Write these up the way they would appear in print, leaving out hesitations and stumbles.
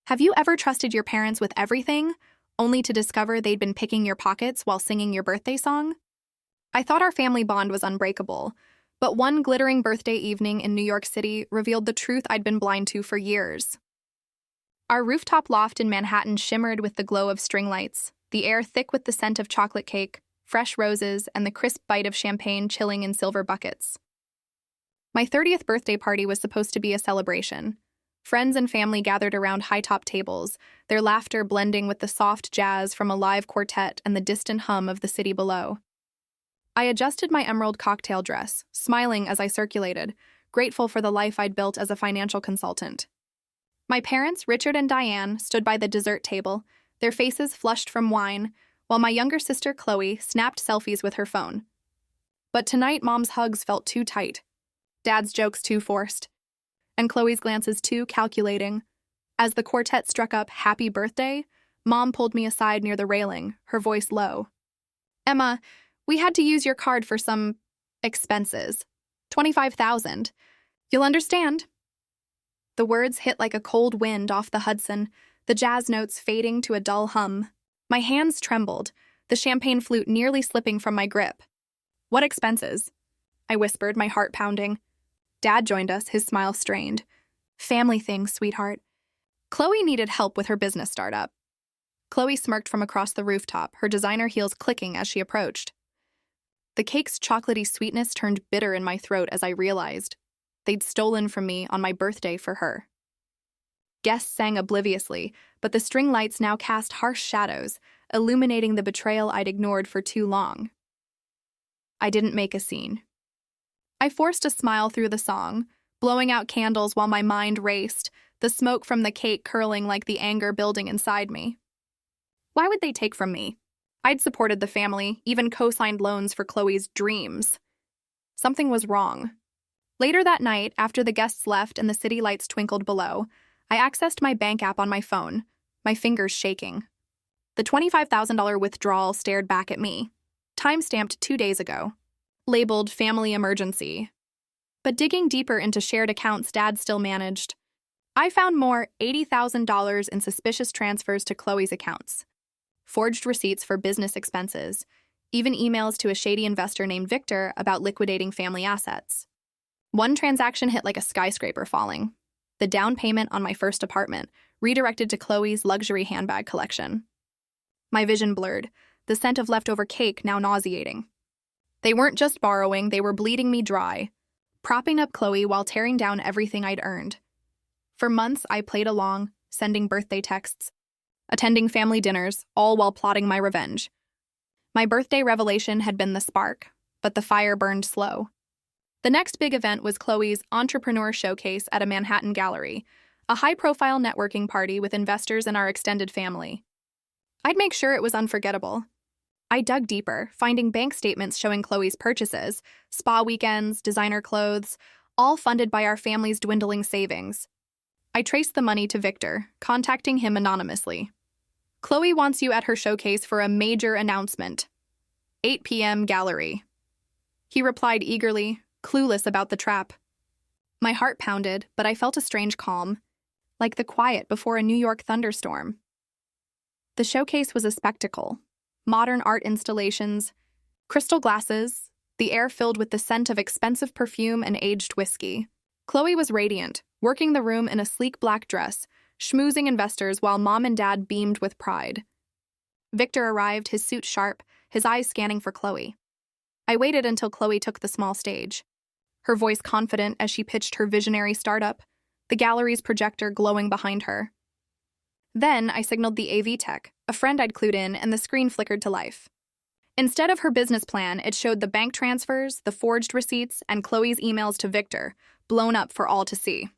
Have you ever trusted your parents with everything, only to discover they'd been picking your pockets while singing your birthday song? I thought our family bond was unbreakable, but one glittering birthday evening in New York City revealed the truth I'd been blind to for years. Our rooftop loft in Manhattan shimmered with the glow of string lights, the air thick with the scent of chocolate cake, fresh roses, and the crisp bite of champagne chilling in silver buckets. My 30th birthday party was supposed to be a celebration. Friends and family gathered around high-top tables, their laughter blending with the soft jazz from a live quartet and the distant hum of the city below. I adjusted my emerald cocktail dress, smiling as I circulated, grateful for the life I'd built as a financial consultant. My parents, Richard and Diane, stood by the dessert table, their faces flushed from wine, while my younger sister, Chloe, snapped selfies with her phone. But tonight, Mom's hugs felt too tight, Dad's jokes too forced, and Chloe's glances too calculating. As the quartet struck up "Happy Birthday," Mom pulled me aside near the railing, her voice low. "Emma, we had to use your card for some expenses. $25,000. You'll understand." The words hit like a cold wind off the Hudson, the jazz notes fading to a dull hum. My hands trembled, the champagne flute nearly slipping from my grip. "What expenses?" I whispered, my heart pounding. Dad joined us, his smile strained. "Family things, sweetheart." Chloe needed help with her business startup. Chloe smirked from across the rooftop, her designer heels clicking as she approached. The cake's chocolatey sweetness turned bitter in my throat as I realized they'd stolen from me on my birthday for her. Guests sang obliviously, but the string lights now cast harsh shadows, illuminating the betrayal I'd ignored for too long. I didn't make a scene. I forced a smile through the song, blowing out candles while my mind raced, the smoke from the cake curling like the anger building inside me. Why would they take from me? I'd supported the family, even co-signed loans for Chloe's dreams. Something was wrong. Later that night, after the guests left and the city lights twinkled below, I accessed my bank app on my phone, my fingers shaking. The $25,000 withdrawal stared back at me, time-stamped 2 days ago, labeled family emergency. But digging deeper into shared accounts Dad still managed, I found more $80,000 in suspicious transfers to Chloe's accounts, forged receipts for business expenses, even emails to a shady investor named Victor about liquidating family assets. One transaction hit like a skyscraper falling. The down payment on my first apartment, redirected to Chloe's luxury handbag collection. My vision blurred, the scent of leftover cake now nauseating. They weren't just borrowing, they were bleeding me dry, propping up Chloe while tearing down everything I'd earned. For months, I played along, sending birthday texts, attending family dinners, all while plotting my revenge. My birthday revelation had been the spark, but the fire burned slow. The next big event was Chloe's entrepreneur showcase at a Manhattan gallery, a high-profile networking party with investors and our extended family. I'd make sure it was unforgettable. I dug deeper, finding bank statements showing Chloe's purchases, spa weekends, designer clothes, all funded by our family's dwindling savings. I traced the money to Victor, contacting him anonymously. "Chloe wants you at her showcase for a major announcement. 8 p.m. gallery." He replied eagerly, clueless about the trap. My heart pounded, but I felt a strange calm, like the quiet before a New York thunderstorm. The showcase was a spectacle. Modern art installations, crystal glasses, the air filled with the scent of expensive perfume and aged whiskey. Chloe was radiant, working the room in a sleek black dress, schmoozing investors while Mom and Dad beamed with pride. Victor arrived, his suit sharp, his eyes scanning for Chloe. I waited until Chloe took the small stage, her voice confident as she pitched her visionary startup, the gallery's projector glowing behind her. Then I signaled the AV tech, a friend I'd clued in, and the screen flickered to life. Instead of her business plan, it showed the bank transfers, the forged receipts, and Chloe's emails to Victor, blown up for all to see.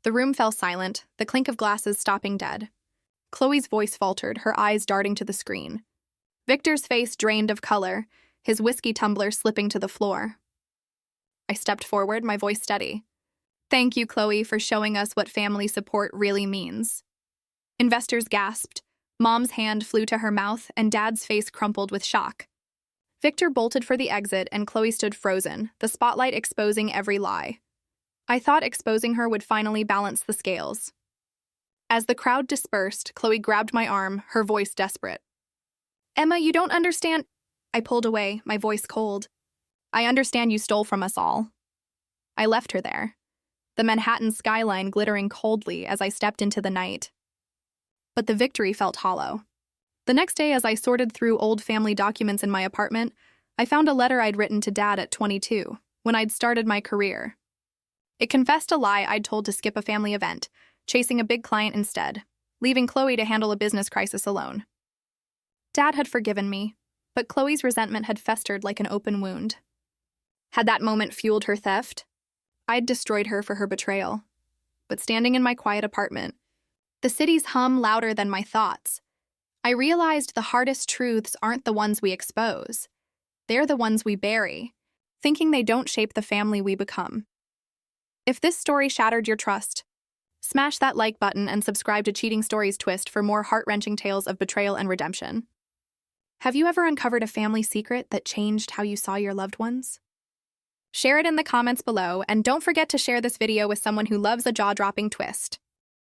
The room fell silent, the clink of glasses stopping dead. Chloe's voice faltered, her eyes darting to the screen. Victor's face drained of color, his whiskey tumbler slipping to the floor. I stepped forward, my voice steady. "Thank you, Chloe, for showing us what family support really means." Investors gasped. Mom's hand flew to her mouth, and Dad's face crumpled with shock. Victor bolted for the exit, and Chloe stood frozen, the spotlight exposing every lie. I thought exposing her would finally balance the scales. As the crowd dispersed, Chloe grabbed my arm, her voice desperate. Emma, you don't understand. I pulled away, my voice cold. I understand you stole from us all. I left her there, the Manhattan skyline glittering coldly as I stepped into the night. But the victory felt hollow. The next day, as I sorted through old family documents in my apartment, I found a letter I'd written to Dad at 22, when I'd started my career. It confessed a lie I'd told to skip a family event, chasing a big client instead, leaving Chloe to handle a business crisis alone. Dad had forgiven me, but Chloe's resentment had festered like an open wound. Had that moment fueled her theft? I'd destroyed her for her betrayal. But standing in my quiet apartment, the city's hum louder than my thoughts, I realized the hardest truths aren't the ones we expose. They're the ones we bury, thinking they don't shape the family we become. If this story shattered your trust, smash that like button and subscribe to Cheating Stories Twist for more heart-wrenching tales of betrayal and redemption. Have you ever uncovered a family secret that changed how you saw your loved ones? Share it in the comments below, and don't forget to share this video with someone who loves a jaw-dropping twist.